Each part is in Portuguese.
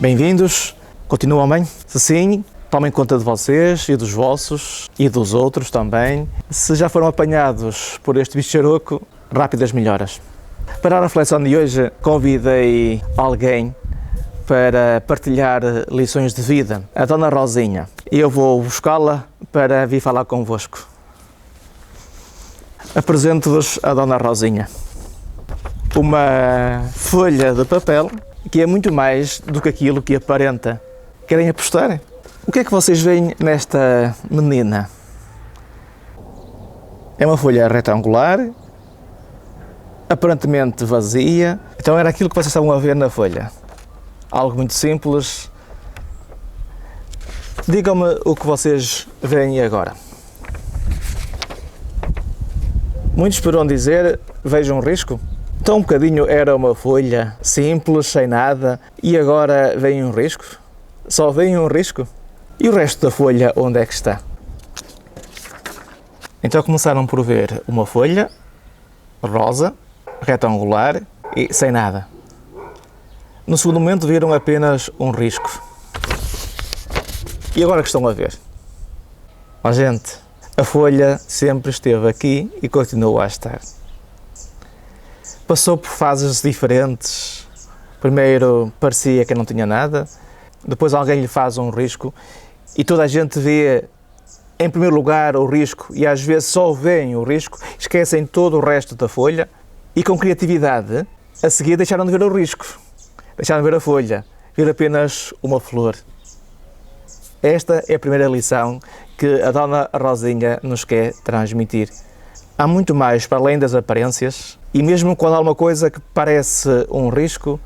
Bem-vindos, continuam bem? Se sim, tomem conta de vocês e dos vossos e dos outros também. Se já foram apanhados por este bicharoco, rápidas melhoras. Para a reflexão de hoje, convidei alguém para partilhar lições de vida, a Dona Rosinha. E eu vou buscá-la para vir falar convosco. Apresento-vos a Dona Rosinha. Uma folha de papel que é muito mais do que aquilo que aparenta. Querem apostar? O que é que vocês veem nesta menina? É uma folha retangular, aparentemente vazia. Então era aquilo que vocês estavam a ver na folha. Algo muito simples. Digam-me o que vocês veem agora. Muitos poderão dizer, vejam um risco. Então um bocadinho era uma folha simples, sem nada, e agora vem um risco? Só vem um risco? E o resto da folha onde é que está? Então começaram por ver uma folha rosa, retangular e sem nada. No segundo momento viram apenas um risco. E agora que estão a ver? Ó gente, a folha sempre esteve aqui e continua a estar. Passou por fases diferentes. Primeiro parecia que não tinha nada, depois alguém lhe faz um risco e toda a gente vê em primeiro lugar o risco e às vezes só veem o risco, esquecem todo o resto da folha e com criatividade a seguir deixaram de ver o risco, deixaram de ver a folha, ver apenas uma flor. Esta é a primeira lição que a Dona Rosinha nos quer transmitir. Há muito mais para além das aparências e mesmo quando há uma coisa que parece um risco,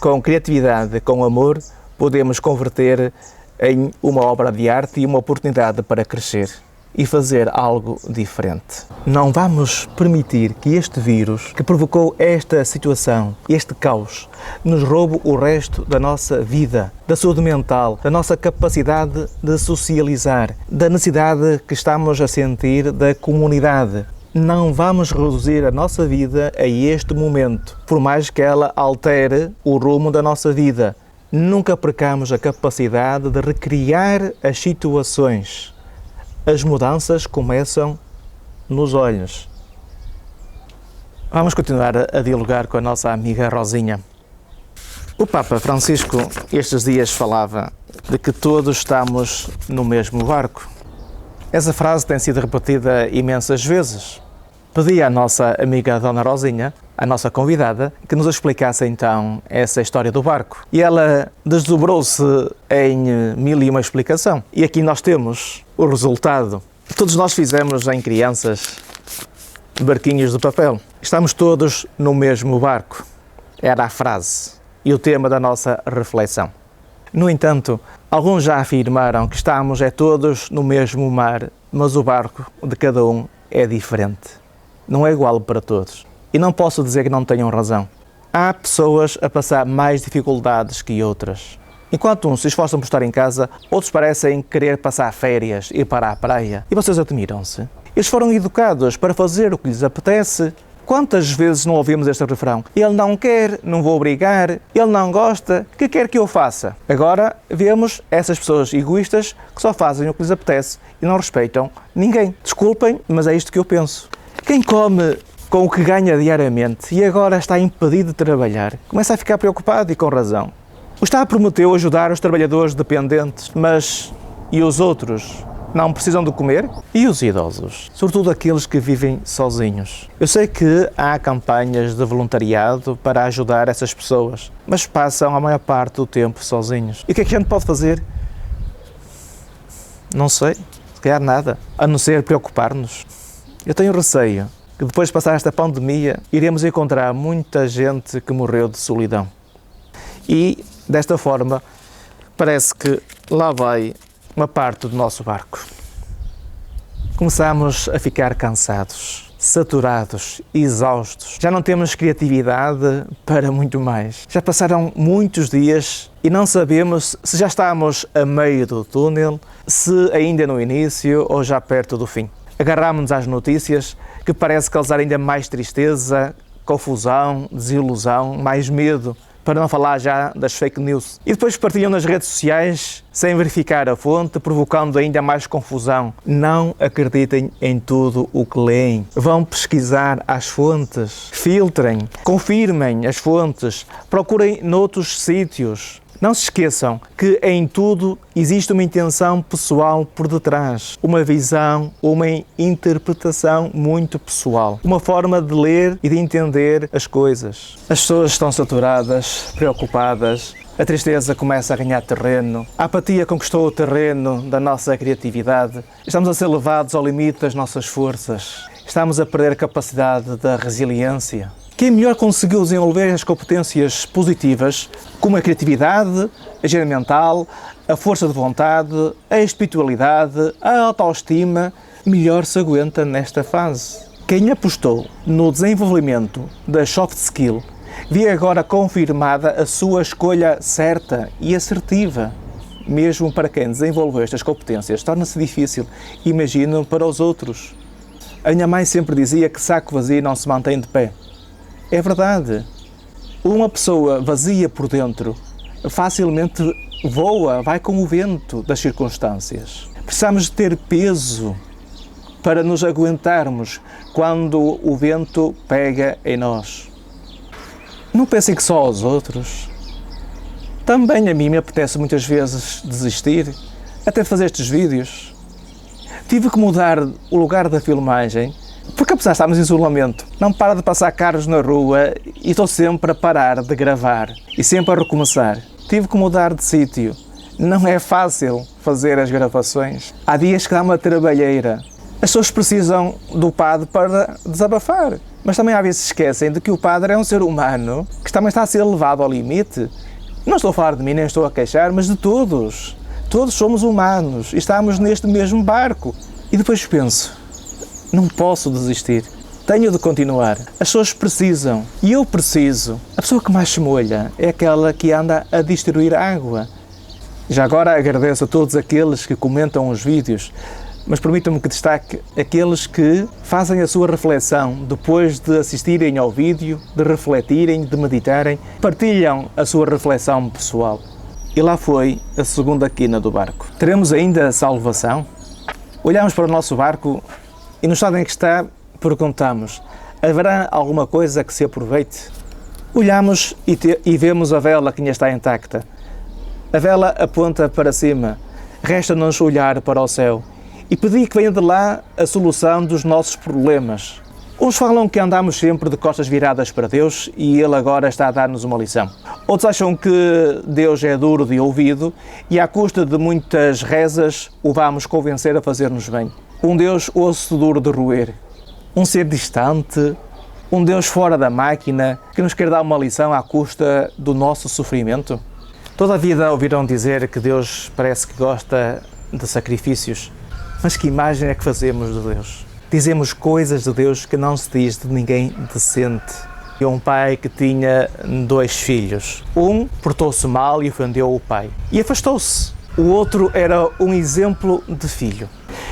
com criatividade, com amor, podemos converter em uma obra de arte e uma oportunidade para crescer e fazer algo diferente. Não vamos permitir que este vírus, que provocou esta situação, este caos, nos roube o resto da nossa vida, da saúde mental, da nossa capacidade de socializar, da necessidade que estamos a sentir da comunidade. Não vamos reduzir a nossa vida a este momento, por mais que ela altere o rumo da nossa vida. Nunca percamos a capacidade de recriar as situações. As mudanças começam nos olhos. Vamos continuar a dialogar com a nossa amiga Rosinha. O Papa Francisco estes dias falava de que todos estamos no mesmo barco. Essa frase tem sido repetida imensas vezes. Pedi à nossa amiga Dona Rosinha, a nossa convidada, que nos explicasse então essa história do barco. E ela desdobrou-se em mil e uma explicação. E aqui nós temos o resultado. Todos nós fizemos em crianças barquinhos de papel. Estamos todos no mesmo barco. Era a frase e o tema da nossa reflexão. No entanto, alguns já afirmaram que estamos todos no mesmo mar, mas o barco de cada um é diferente. Não é igual para todos. E não posso dizer que não tenham razão. Há pessoas a passar mais dificuldades que outras. Enquanto uns se esforçam por estar em casa, outros parecem querer passar férias, ir para a praia. E vocês admiram-se? Eles foram educados para fazer o que lhes apetece. Quantas vezes não ouvimos este refrão? Ele não quer, não vou obrigar. Ele não gosta, que quer que eu faça? Agora vemos essas pessoas egoístas que só fazem o que lhes apetece e não respeitam ninguém. Desculpem, mas é isto que eu penso. Quem come com o que ganha diariamente e agora está impedido de trabalhar, começa a ficar preocupado e com razão. O Estado prometeu ajudar os trabalhadores dependentes, mas e os outros? Não precisam de comer? E os idosos? Sobretudo aqueles que vivem sozinhos. Eu sei que há campanhas de voluntariado para ajudar essas pessoas, mas passam a maior parte do tempo sozinhos. E o que é que a gente pode fazer? Não sei, se calhar nada, a não ser preocupar-nos. Eu tenho receio que depois de passar esta pandemia, iremos encontrar muita gente que morreu de solidão. E, desta forma, parece que lá vai uma parte do nosso barco. Começamos a ficar cansados, saturados, exaustos. Já não temos criatividade para muito mais. Já passaram muitos dias e não sabemos se já estamos a meio do túnel, se ainda no início ou já perto do fim. Agarramos-nos às notícias que parece causar ainda mais tristeza, confusão, desilusão, mais medo, para não falar já das fake news. E depois partilham nas redes sociais sem verificar a fonte, provocando ainda mais confusão. Não acreditem em tudo o que leem. Vão pesquisar as fontes, filtrem, confirmem as fontes, procurem noutros sítios. Não se esqueçam que em tudo existe uma intenção pessoal por detrás, uma visão, uma interpretação muito pessoal, uma forma de ler e de entender as coisas. As pessoas estão saturadas, preocupadas, a tristeza começa a ganhar terreno, a apatia conquistou o terreno da nossa criatividade, estamos a ser levados ao limite das nossas forças, estamos a perder a capacidade da resiliência. Quem melhor conseguiu desenvolver as competências positivas, como a criatividade, a higiene mental, a força de vontade, a espiritualidade, a autoestima, melhor se aguenta nesta fase. Quem apostou no desenvolvimento da soft skill, vê agora confirmada a sua escolha certa e assertiva. Mesmo para quem desenvolveu estas competências, torna-se difícil. Imagino para os outros. A minha mãe sempre dizia que saco vazio não se mantém de pé. É verdade. Uma pessoa vazia por dentro facilmente voa, vai com o vento das circunstâncias. Precisamos de ter peso para nos aguentarmos quando o vento pega em nós. Não pensem que só aos outros. Também a mim me apetece muitas vezes desistir, até de fazer estes vídeos. Tive que mudar o lugar da filmagem, porque apesar de estarmos em isolamento, não para de passar carros na rua e estou sempre a parar de gravar e sempre a recomeçar. Tive que mudar de sítio. Não é fácil fazer as gravações. Há dias que dá uma trabalheira. As pessoas precisam do padre para desabafar. Mas também às vezes se esquecem de que o padre é um ser humano que também está a ser levado ao limite. Não estou a falar de mim, nem estou a queixar, mas de todos. Todos somos humanos e estamos neste mesmo barco. E depois penso, não posso desistir. Tenho de continuar. As pessoas precisam. E eu preciso. A pessoa que mais se molha é aquela que anda a distribuir água. Já agora agradeço a todos aqueles que comentam os vídeos, mas permitam-me que destaque aqueles que fazem a sua reflexão depois de assistirem ao vídeo, de refletirem, de meditarem, partilham a sua reflexão pessoal. E lá foi a segunda quina do barco. Teremos ainda a salvação? Olhamos para o nosso barco e no estado em que está, perguntamos, haverá alguma coisa que se aproveite? Olhamos e vemos a vela que ainda está intacta. A vela aponta para cima, resta-nos olhar para o céu e pedir que venha de lá a solução dos nossos problemas. Uns falam que andamos sempre de costas viradas para Deus e Ele agora está a dar-nos uma lição. Outros acham que Deus é duro de ouvido e à custa de muitas rezas o vamos convencer a fazer-nos bem. Um Deus osso duro de roer, um ser distante, um Deus fora da máquina que nos quer dar uma lição à custa do nosso sofrimento. Toda a vida ouviram dizer que Deus parece que gosta de sacrifícios, mas que imagem é que fazemos de Deus? Dizemos coisas de Deus que não se diz de ninguém decente. E um pai que tinha 2 filhos. Um portou-se mal e ofendeu o pai e afastou-se. O outro era um exemplo de filho.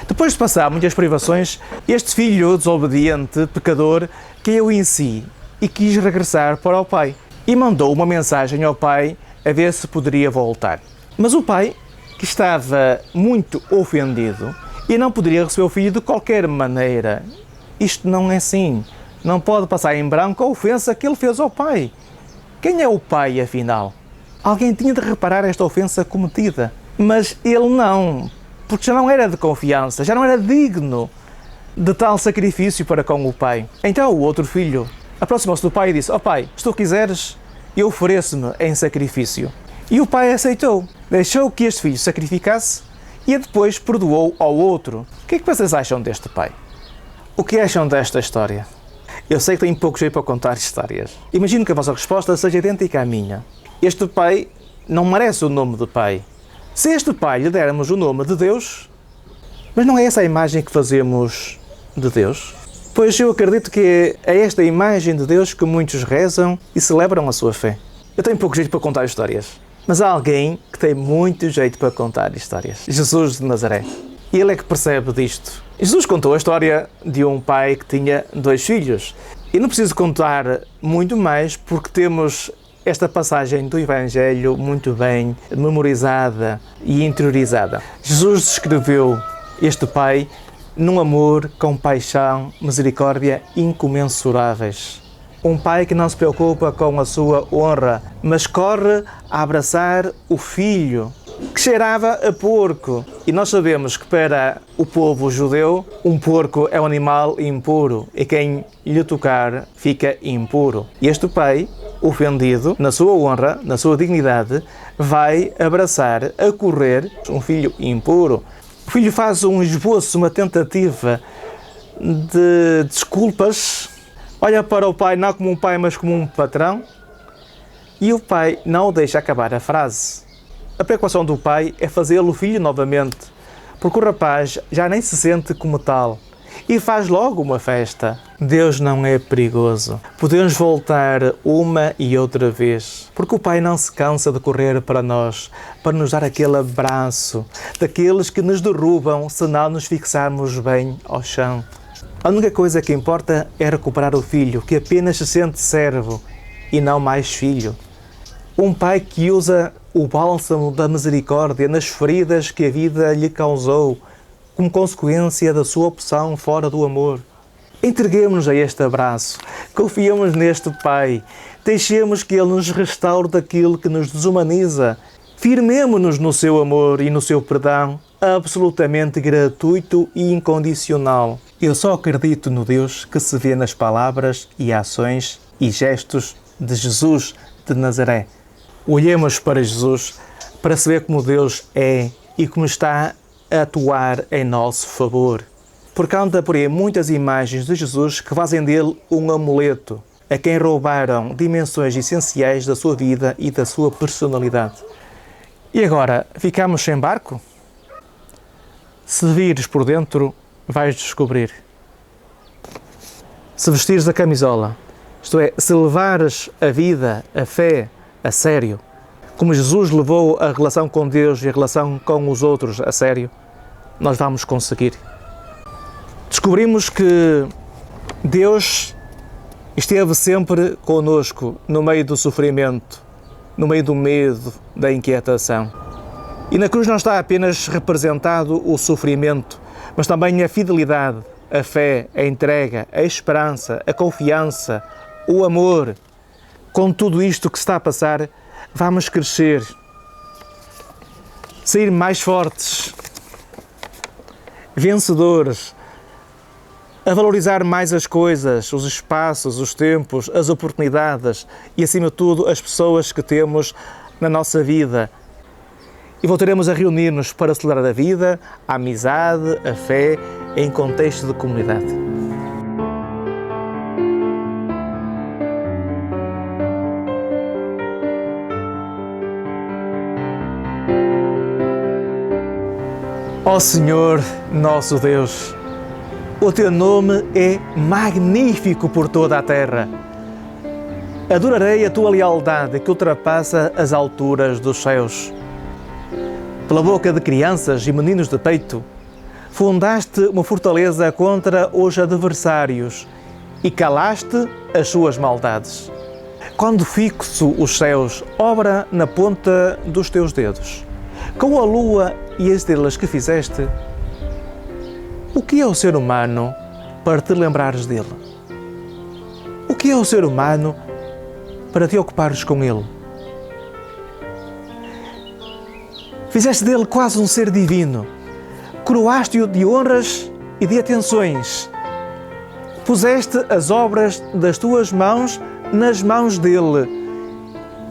Depois de passar muitas privações, este filho desobediente, pecador, caiu em si e quis regressar para o pai. E mandou uma mensagem ao pai a ver se poderia voltar. Mas o pai, que estava muito ofendido e não poderia receber o filho de qualquer maneira. Isto não é assim. Não pode passar em branco a ofensa que ele fez ao pai. Quem é o pai, afinal? Alguém tinha de reparar esta ofensa cometida. Mas ele não, porque já não era de confiança, já não era digno de tal sacrifício para com o pai. Então o outro filho aproximou-se do pai e disse: pai, se tu quiseres, eu ofereço-me em sacrifício. E o pai aceitou. Deixou que este filho sacrificasse e depois perdoou ao outro. O que é que vocês acham deste pai? O que acham desta história? Eu sei que tenho pouco jeito para contar histórias. Imagino que a vossa resposta seja idêntica à minha. Este pai não merece o nome de pai. Se este pai lhe dermos o nome de Deus, mas não é essa a imagem que fazemos de Deus? Pois eu acredito que é esta imagem de Deus que muitos rezam e celebram a sua fé. Eu tenho pouco jeito para contar histórias, mas há alguém que tem muito jeito para contar histórias. Jesus de Nazaré. Ele é que percebe disto. Jesus contou a história de um pai que tinha 2 filhos. E não preciso contar muito mais porque temos esta passagem do Evangelho muito bem memorizada e interiorizada. Jesus descreveu este pai num amor, compaixão, misericórdia incomensuráveis. Um pai que não se preocupa com a sua honra, mas corre a abraçar o filho, que cheirava a porco. E nós sabemos que para o povo judeu, um porco é um animal impuro e quem lhe tocar fica impuro. E este pai, ofendido na sua honra, na sua dignidade, vai abraçar, a correr, um filho impuro. O filho faz um esboço, uma tentativa de desculpas, olha para o pai não como um pai, mas como um patrão, e o pai não o deixa acabar a frase. A preocupação do pai é fazê-lo filho novamente, porque o rapaz já nem se sente como tal e faz logo uma festa. Deus não é perigoso. Podemos voltar uma e outra vez, porque o pai não se cansa de correr para nós, para nos dar aquele abraço, daqueles que nos derrubam se não nos fixarmos bem ao chão. A única coisa que importa é recuperar o filho, que apenas se sente servo e não mais filho. Um pai que usa o bálsamo da misericórdia nas feridas que a vida lhe causou, como consequência da sua opção fora do amor. Entreguemos-nos a este abraço, confiemos neste Pai, deixemos que Ele nos restaure daquilo que nos desumaniza, firmemo-nos no seu amor e no seu perdão, absolutamente gratuito e incondicional. Eu só acredito no Deus que se vê nas palavras e ações e gestos de Jesus de Nazaré. Olhemos para Jesus para saber como Deus é e como está a atuar em nosso favor. Porque anda por aí muitas imagens de Jesus que fazem dele um amuleto, a quem roubaram dimensões essenciais da sua vida e da sua personalidade. E agora, ficamos sem barco? Se vires por dentro, vais descobrir. Se vestires a camisola, isto é, se levares a vida, a fé, a sério, como Jesus levou a relação com Deus e a relação com os outros a sério, nós vamos conseguir. Descobrimos que Deus esteve sempre conosco no meio do sofrimento, no meio do medo, da inquietação. E na cruz não está apenas representado o sofrimento, mas também a fidelidade, a fé, a entrega, a esperança, a confiança, o amor. Com tudo isto que está a passar, vamos crescer, sair mais fortes, vencedores, a valorizar mais as coisas, os espaços, os tempos, as oportunidades e, acima de tudo, as pessoas que temos na nossa vida. E voltaremos a reunir-nos para celebrar a vida, a amizade, a fé, em contexto de comunidade. Ó Senhor, nosso Deus, o Teu nome é magnífico por toda a terra. Adorarei a Tua lealdade que ultrapassa as alturas dos céus. Pela boca de crianças e meninos de peito, fundaste uma fortaleza contra os adversários e calaste as suas maldades. Quando fixo os céus, obra na ponta dos Teus dedos. Com a lua e as estrelas que fizeste, o que é o ser humano para te lembrares dele? O que é o ser humano para te ocupares com ele? Fizeste dele quase um ser divino, coroaste-o de honras e de atenções, puseste as obras das tuas mãos nas mãos dele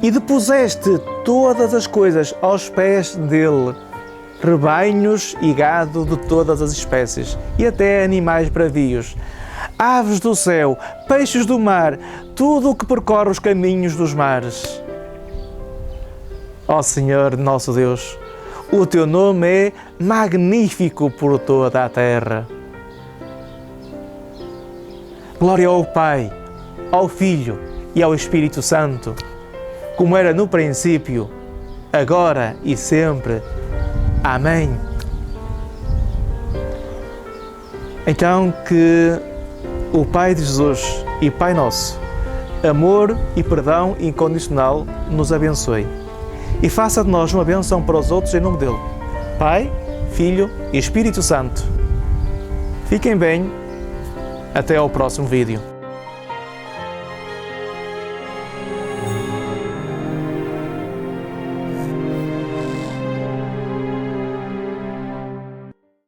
e depuseste todas as coisas aos pés dele, rebanhos e gado de todas as espécies e até animais bravios, aves do céu, peixes do mar, tudo o que percorre os caminhos dos mares. Ó Senhor, nosso Deus, o Teu nome é magnífico por toda a terra. Glória ao Pai, ao Filho e ao Espírito Santo, como era no princípio, agora e sempre. Amém. Então, que o Pai de Jesus e Pai Nosso, amor e perdão incondicional, nos abençoe e faça de nós uma bênção para os outros em nome dele. Pai, Filho e Espírito Santo. Fiquem bem. Até ao próximo vídeo.